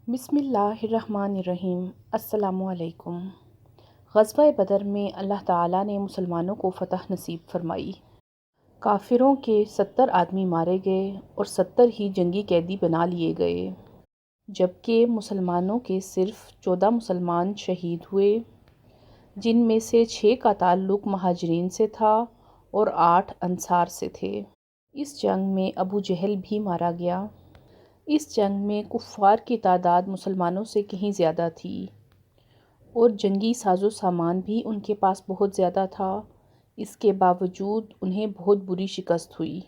بسم اللہ الرحمن الرحیم۔ السلام علیکم۔ غزوہ بدر میں اللہ تعالیٰ نے مسلمانوں کو فتح نصیب فرمائی۔ کافروں کے 70 آدمی مارے گئے اور 70 ہی جنگی قیدی بنا لیے گئے، جبکہ مسلمانوں کے صرف 14 مسلمان شہید ہوئے، جن میں سے 6 کا تعلق مہاجرین سے تھا اور 8 انصار سے تھے۔ اس جنگ میں ابو جہل بھی مارا گیا۔ اس جنگ میں کفار کی تعداد مسلمانوں سے کہیں زیادہ تھی اور جنگی ساز و سامان بھی ان کے پاس بہت زیادہ تھا۔ اس کے باوجود انہیں بہت بری شکست ہوئی۔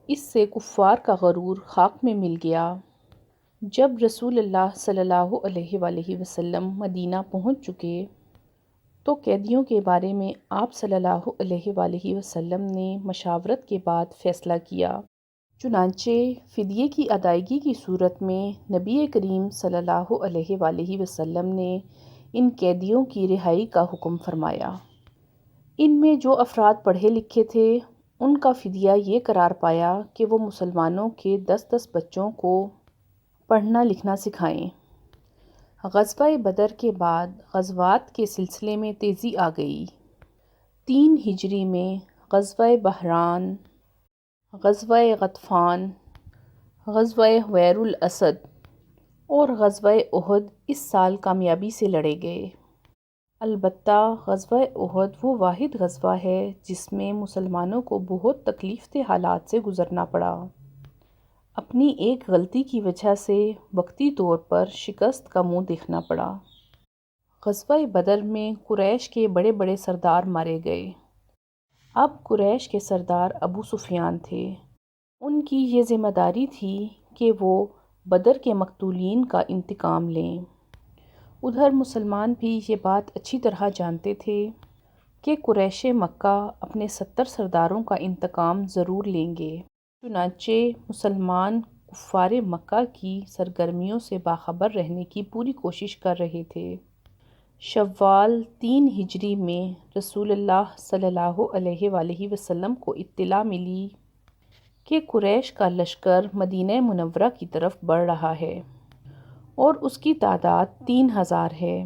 اس سے کفار کا غرور خاک میں مل گیا۔ جب رسول اللہ صلی اللہ علیہ وآلہ وسلم مدینہ پہنچ چکے تو قیدیوں کے بارے میں آپ صلی اللہ علیہ وآلہ وسلم نے مشاورت کے بعد فیصلہ کیا۔ چنانچہ فدیے کی ادائیگی کی صورت میں نبی کریم صلی اللہ علیہ وآلہ وسلم نے ان قیدیوں کی رہائی کا حکم فرمایا۔ ان میں جو افراد پڑھے لکھے تھے ان کا فدیہ یہ قرار پایا کہ وہ مسلمانوں کے 10 بچوں کو پڑھنا لکھنا سکھائیں۔ غزوہ بدر کے بعد غزوات کے سلسلے میں تیزی آ گئی۔ 3 ہجری میں غزوہ بحران، غزوہ غطفان، غزوہ حویر الاسد اور غزوہ احد اس سال کامیابی سے لڑے گئے۔ البتہ غزوہ احد وہ واحد غزوہ ہے جس میں مسلمانوں کو بہت تکلیف دہ حالات سے گزرنا پڑا۔ اپنی ایک غلطی کی وجہ سے وقتی طور پر شکست کا منہ دیکھنا پڑا۔ غزوہ بدر میں قریش کے بڑے بڑے سردار مارے گئے۔ اب قریش کے سردار ابو سفیان تھے۔ ان کی یہ ذمہ داری تھی کہ وہ بدر کے مقتولین کا انتقام لیں۔ ادھر مسلمان بھی یہ بات اچھی طرح جانتے تھے کہ قریش مکہ اپنے 70 سرداروں کا انتقام ضرور لیں گے۔ چنانچہ مسلمان کفار مکہ کی سرگرمیوں سے باخبر رہنے کی پوری کوشش کر رہے تھے۔ شوال 3 ہجری میں رسول اللہ صلی اللہ علیہ وآلہ وسلم کو اطلاع ملی کہ قریش کا لشکر مدینہ منورہ کی طرف بڑھ رہا ہے اور اس کی تعداد 3000 ہے۔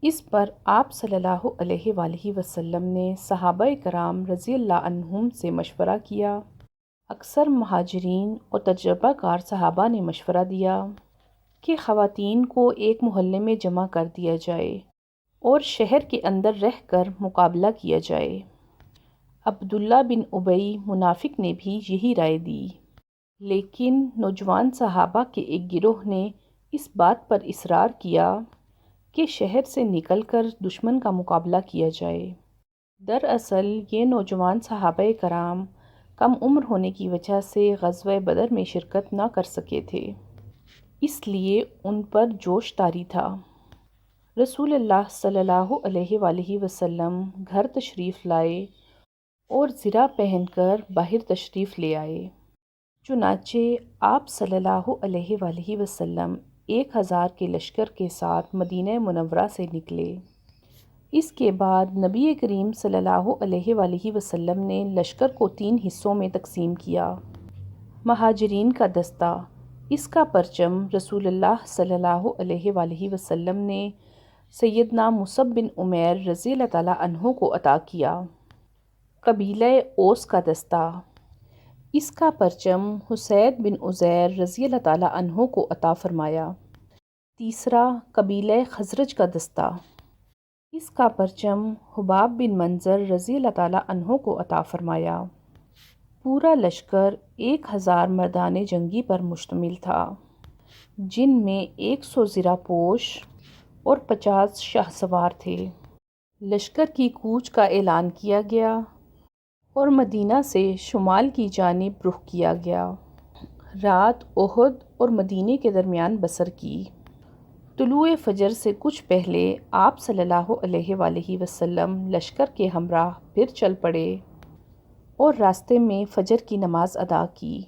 اس پر آپ صلی اللہ علیہ وآلہ وسلم نے صحابہ کرام رضی اللہ عنہم سے مشورہ کیا۔ اکثر مہاجرین اور تجربہ کار صحابہ نے مشورہ دیا کہ خواتین کو ایک محلے میں جمع کر دیا جائے اور شہر کے اندر رہ کر مقابلہ کیا جائے۔ عبداللہ بن ابی منافق نے بھی یہی رائے دی، لیکن نوجوان صحابہ کے ایک گروہ نے اس بات پر اصرار کیا کہ شہر سے نکل کر دشمن کا مقابلہ کیا جائے۔ دراصل یہ نوجوان صحابہ کرام کم عمر ہونے کی وجہ سے غزوہ بدر میں شرکت نہ کر سکے تھے، اس لیے ان پر جوش طاری تھا۔ رسول اللہ صلی اللہ علیہ وآلہ وسلم گھر تشریف لائے اور زرہ پہن کر باہر تشریف لے آئے۔ چنانچہ آپ صلی اللہ علیہ وآلہ وسلم 1000 کے لشکر کے ساتھ مدینہ منورہ سے نکلے۔ اس کے بعد نبی کریم صلی اللہ علیہ وآلہ وسلم نے لشکر کو 3 حصوں میں تقسیم کیا۔ مہاجرین کا دستہ، اس کا پرچم رسول اللہ صلی اللہ علیہ وآلہ وسلم نے سیدنا مصعب بن عمیر رضی اللہ تعالیٰ عنہ کو عطا کیا۔ قبیلہ اوس کا دستہ، اس کا پرچم حسید بن عزیر رضی اللہ تعالیٰ عنہ کو عطا فرمایا۔ تیسرا قبیلہ خزرج کا دستہ، اس کا پرچم حباب بن منظر رضی اللہ تعالیٰ عنہ کو عطا فرمایا۔ پورا لشکر 1000 مردان جنگی پر مشتمل تھا، جن میں 100 زرہ پوش اور 50 شاہ سوار تھے۔ لشکر کی کوچ کا اعلان کیا گیا اور مدینہ سے شمال کی جانب رخ کیا گیا۔ رات احد اور مدینے کے درمیان بسر کی۔ طلوع فجر سے کچھ پہلے آپ صلی اللہ علیہ وآلہ وسلم لشکر کے ہمراہ پھر چل پڑے اور راستے میں فجر کی نماز ادا کی۔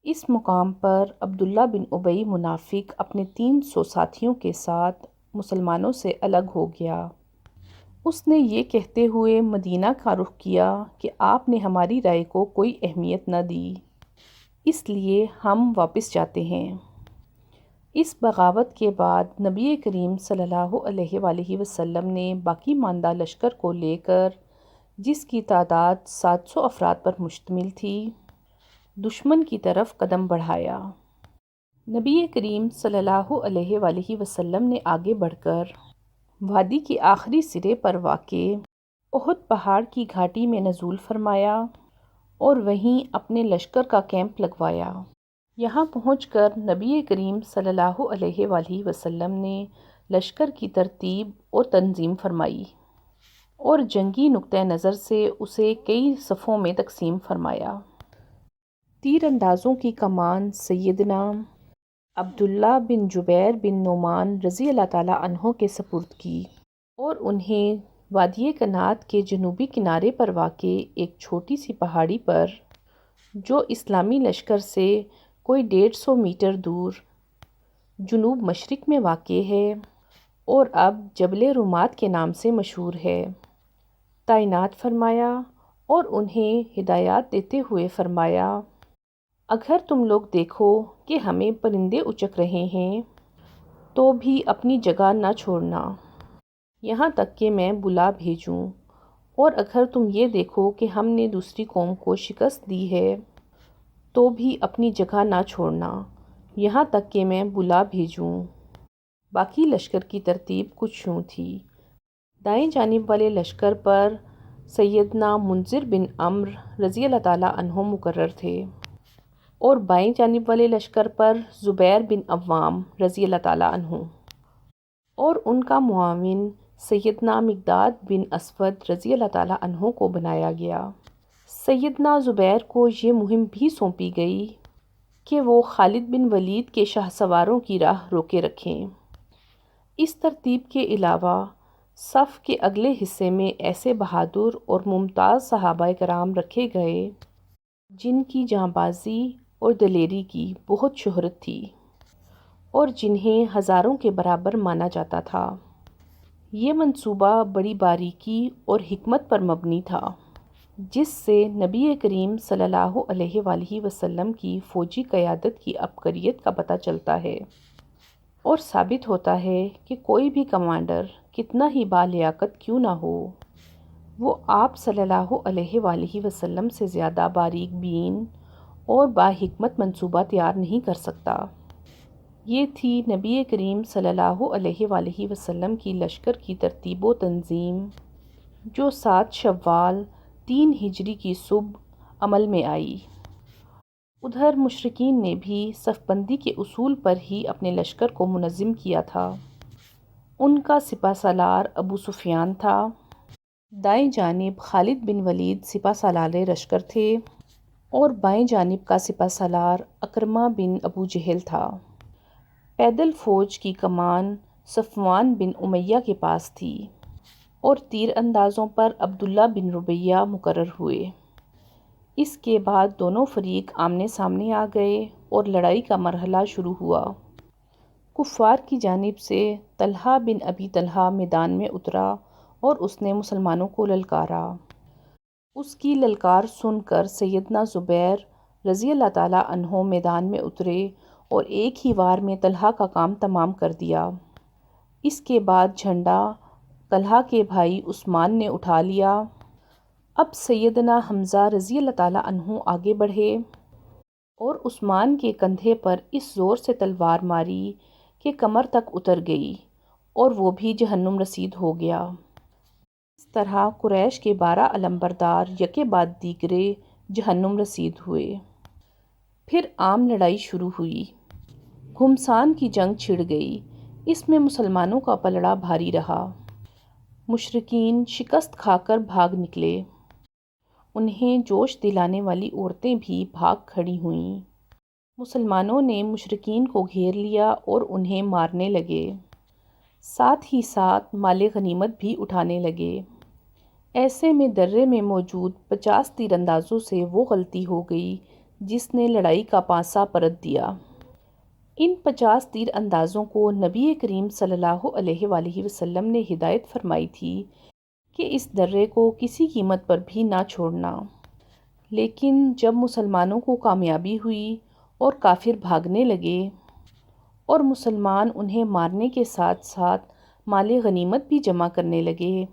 اس مقام پر عبداللہ بن ابی منافق اپنے 300 ساتھیوں کے ساتھ مسلمانوں سے الگ ہو گیا۔ اس نے یہ کہتے ہوئے مدینہ کا رخ کیا کہ آپ نے ہماری رائے کو کوئی اہمیت نہ دی، اس لیے ہم واپس جاتے ہیں۔ اس بغاوت کے بعد نبی کریم صلی اللہ علیہ وآلہ وسلم نے باقی ماندہ لشکر کو لے کر، جس کی تعداد 700 افراد پر مشتمل تھی، دشمن کی طرف قدم بڑھایا۔ نبی کریم صلی اللہ علیہ وآلہ وسلم نے آگے بڑھ کر وادی کے آخری سرے پر واقع احد پہاڑ کی گھاٹی میں نزول فرمایا اور وہیں اپنے لشکر کا کیمپ لگوایا۔ یہاں پہنچ کر نبی کریم صلی اللہ علیہ وآلہ وسلم نے لشکر کی ترتیب اور تنظیم فرمائی اور جنگی نقطہ نظر سے اسے کئی صفوں میں تقسیم فرمایا۔ تیر اندازوں کی کمان سیدنا عبداللہ بن جبیر بن نعمان رضی اللہ تعالیٰ عنہ کے سپرد کی اور انہیں وادی کنات کے جنوبی کنارے پر واقع ایک چھوٹی سی پہاڑی پر، جو اسلامی لشکر سے کوئی 150 میٹر دور جنوب مشرق میں واقع ہے اور اب جبل رومات کے نام سے مشہور ہے، تعینات فرمایا اور انہیں ہدایات دیتے ہوئے فرمایا، اگر تم لوگ دیکھو کہ ہمیں پرندے اچک رہے ہیں تو بھی اپنی جگہ نہ چھوڑنا یہاں تک کہ میں بلا بھیجوں، اور اگر تم یہ دیکھو کہ ہم نے دوسری قوم کو شکست دی ہے تو بھی اپنی جگہ نہ چھوڑنا یہاں تک کہ میں بلا بھیجوں۔ باقی لشکر کی ترتیب کچھ یوں تھی: دائیں جانب والے لشکر پر سیدنا منذر بن عمرو رضی اللہ تعالیٰ عنہ مقرر تھے اور بائیں جانب والے لشکر پر زبیر بن عوام رضی اللہ تعالیٰ عنہ اور ان کا معاون سیدنا مقداد بن اسود رضی اللہ تعالیٰ عنہ کو بنایا گیا۔ سیدنا زبیر کو یہ مہم بھی سونپی گئی کہ وہ خالد بن ولید کے شاہ سواروں کی راہ روکے رکھیں۔ اس ترتیب کے علاوہ صف کے اگلے حصے میں ایسے بہادر اور ممتاز صحابہ کرام رکھے گئے جن کی جانبازی اور دلیری کی بہت شہرت تھی اور جنہیں ہزاروں کے برابر مانا جاتا تھا۔ یہ منصوبہ بڑی باریکی اور حکمت پر مبنی تھا، جس سے نبی کریم صلی اللہ علیہ وآلہ وسلم کی فوجی قیادت کی عبقریت کا پتہ چلتا ہے اور ثابت ہوتا ہے کہ کوئی بھی کمانڈر کتنا ہی بالیاقت کیوں نہ ہو، وہ آپ صلی اللہ علیہ وآلہ وسلم سے زیادہ باریک بین اور باحکمت منصوبہ تیار نہیں کر سکتا۔ یہ تھی نبی کریم صلی اللہ علیہ وآلہ وسلم کی لشکر کی ترتیب و تنظیم، جو 7 شوال 3 ہجری کی صبح عمل میں آئی۔ ادھر مشرکین نے بھی صف بندی کے اصول پر ہی اپنے لشکر کو منظم کیا تھا۔ ان کا سپہ سالار ابو سفیان تھا، دائیں جانب خالد بن ولید سپہ سالار لشکر تھے اور بائیں جانب کا سپہ سالار اکرمہ بن ابو جہل تھا۔ پیدل فوج کی کمان صفوان بن امیہ کے پاس تھی اور تیر اندازوں پر عبداللہ بن ربیہ مقرر ہوئے۔ اس کے بعد دونوں فریق آمنے سامنے آ گئے اور لڑائی کا مرحلہ شروع ہوا۔ کفار کی جانب سے طلحہ بن ابی طلحہ میدان میں اترا اور اس نے مسلمانوں کو للکارا۔ اس کی للکار سن کر سیدنا زبیر رضی اللہ تعالیٰ عنہ میدان میں اترے اور ایک ہی وار میں طلحہ کا کام تمام کر دیا۔ اس کے بعد جھنڈا طلحہ کے بھائی عثمان نے اٹھا لیا۔ اب سیدنا حمزہ رضی اللہ تعالیٰ عنہ آگے بڑھے اور عثمان کے کندھے پر اس زور سے تلوار ماری کہ کمر تک اتر گئی اور وہ بھی جہنم رسید ہو گیا۔ اس طرح قریش کے 12 علمبردار یکے بعد دیگرے جہنم رسید ہوئے۔ پھر عام لڑائی شروع ہوئی۔ گھمسان کی جنگ چھڑ گئی۔ اس میں مسلمانوں کا پلڑا بھاری رہا۔ مشرکین شکست کھا کر بھاگ نکلے۔ انہیں جوش دلانے والی عورتیں بھی بھاگ کھڑی ہوئیں۔ مسلمانوں نے مشرکین کو گھیر لیا اور انہیں مارنے لگے، ساتھ ہی ساتھ مال غنیمت بھی اٹھانے لگے۔ ایسے میں درے میں موجود 50 تیر اندازوں سے وہ غلطی ہو گئی جس نے لڑائی کا پانسا پلٹ دیا۔ ان 50 تیر اندازوں کو نبی کریم صلی اللہ علیہ وآلہ وسلم نے ہدایت فرمائی تھی کہ اس درے کو کسی قیمت پر بھی نہ چھوڑنا، لیکن جب مسلمانوں کو کامیابی ہوئی اور کافر بھاگنے لگے اور مسلمان انہیں مارنے کے ساتھ ساتھ مال غنیمت بھی جمع کرنے لگے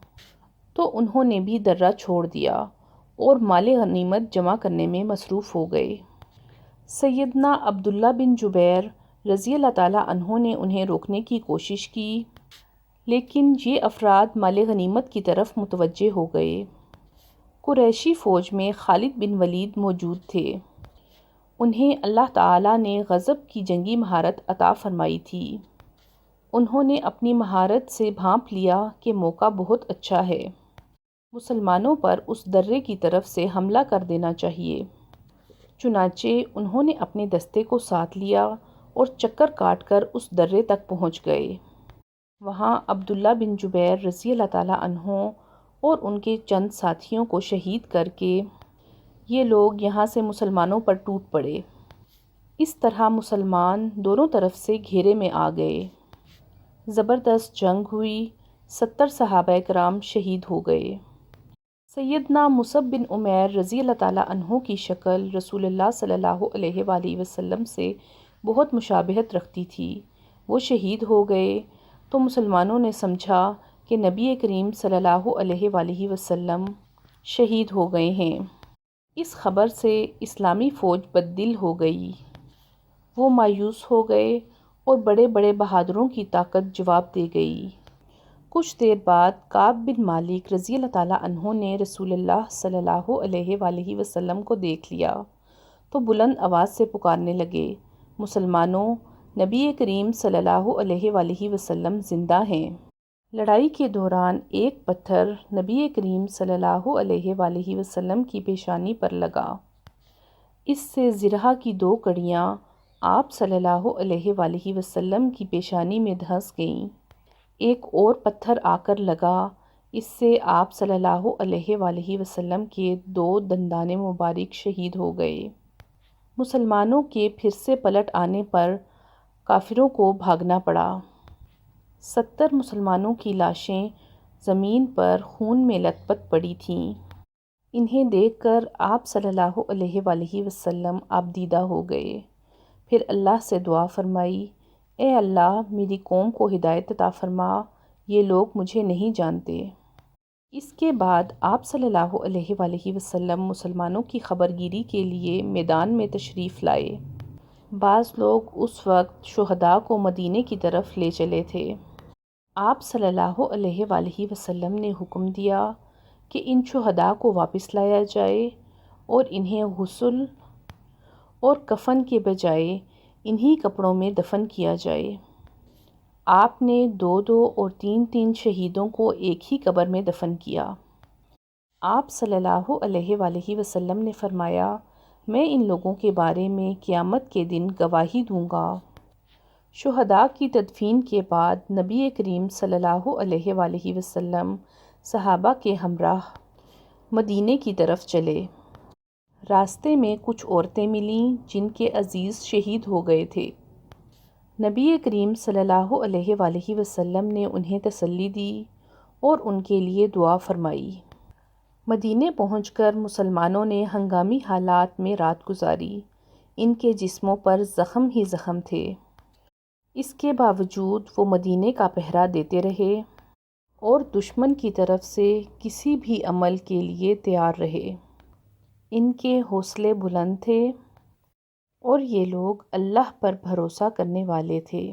تو انہوں نے بھی درہ چھوڑ دیا اور مال غنیمت جمع کرنے میں مصروف ہو گئے۔ سیدنا عبداللہ بن جبیر رضی اللہ تعالیٰ عنہ نے انہیں روکنے کی کوشش کی، لیکن یہ افراد مال غنیمت کی طرف متوجہ ہو گئے۔ قریشی فوج میں خالد بن ولید موجود تھے۔ انہیں اللہ تعالیٰ نے غضب کی جنگی مہارت عطا فرمائی تھی۔ انہوں نے اپنی مہارت سے بھانپ لیا کہ موقع بہت اچھا ہے، مسلمانوں پر اس درے کی طرف سے حملہ کر دینا چاہیے۔ چنانچہ انہوں نے اپنے دستے کو ساتھ لیا اور چکر کاٹ کر اس درے تک پہنچ گئے۔ وہاں عبداللہ بن جبیر رضی اللہ تعالیٰ عنہ اور ان کے چند ساتھیوں کو شہید کر کے یہ لوگ یہاں سے مسلمانوں پر ٹوٹ پڑے۔ اس طرح مسلمان دونوں طرف سے گھیرے میں آ گئے۔ زبردست جنگ ہوئی، 70 صحابہ کرام شہید ہو گئے۔ سیدنا مصعب بن عمیر رضی اللہ تعالیٰ عنہ کی شکل رسول اللہ صلی اللہ علیہ وآلہ وسلم سے بہت مشابہت رکھتی تھی۔ وہ شہید ہو گئے تو مسلمانوں نے سمجھا کہ نبی کریم صلی اللہ علیہ وآلہ وسلم شہید ہو گئے ہیں۔ اس خبر سے اسلامی فوج بددل ہو گئی۔ وہ مایوس ہو گئے اور بڑے بڑے بہادروں کی طاقت جواب دے گئی۔ کچھ دیر بعد کعب بن مالک رضی اللہ تعالیٰ عنہ نے رسول اللہ صلی اللہ علیہ وآلہ وسلم کو دیکھ لیا تو بلند آواز سے پکارنے لگے، مسلمانوں، نبی کریم صلی اللہ علیہ وآلہ وسلم زندہ ہیں۔ لڑائی کے دوران ایک پتھر نبی کریم صلی اللہ علیہ وآلہ وسلم کی پیشانی پر لگا۔ اس سے زرہ کی 2 کڑیاں آپ صلی اللہ علیہ وآلہ وسلم کی پیشانی میں دھنس گئیں۔ ایک اور پتھر آ کر لگا، اس سے آپ صلی اللہ علیہ وآلہ وسلم کے 2 دندان مبارک شہید ہو گئے۔ مسلمانوں کے پھر سے پلٹ آنے پر کافروں کو بھاگنا پڑا۔ 70 مسلمانوں کی لاشیں زمین پر خون میں لت پت پڑی تھیں۔ انہیں دیکھ کر آپ صلی اللہ علیہ وآلہ وسلم آبدیدہ ہو گئے۔ پھر اللہ سے دعا فرمائی، اے اللہ میری قوم کو ہدایت عطا فرما، یہ لوگ مجھے نہیں جانتے۔ اس کے بعد آپ صلی اللہ علیہ وآلہ وسلم مسلمانوں کی خبرگیری کے لیے میدان میں تشریف لائے۔ بعض لوگ اس وقت شہداء کو مدینے کی طرف لے چلے تھے۔ آپ صلی اللہ علیہ وآلہ وسلم نے حکم دیا کہ ان شہداء کو واپس لایا جائے اور انہیں غسل اور کفن کے بجائے انہی کپڑوں میں دفن کیا جائے۔ آپ نے 2 اور 3 شہیدوں کو ایک ہی قبر میں دفن کیا۔ آپ صلی اللہ علیہ وآلہ وسلم نے فرمایا، میں ان لوگوں کے بارے میں قیامت کے دن گواہی دوں گا۔ شہداء کی تدفین کے بعد نبی کریم صلی اللہ علیہ وآلہ وسلم صحابہ کے ہمراہ مدینے کی طرف چلے۔ راستے میں کچھ عورتیں ملیں جن کے عزیز شہید ہو گئے تھے۔ نبی کریم صلی اللہ علیہ وآلہ وسلم نے انہیں تسلی دی اور ان کے لیے دعا فرمائی۔ مدینے پہنچ کر مسلمانوں نے ہنگامی حالات میں رات گزاری۔ ان کے جسموں پر زخم ہی زخم تھے۔ اس کے باوجود وہ مدینے کا پہرا دیتے رہے اور دشمن کی طرف سے کسی بھی عمل کے لیے تیار رہے۔ ان کے حوصلے بلند تھے اور یہ لوگ اللہ پر بھروسہ کرنے والے تھے۔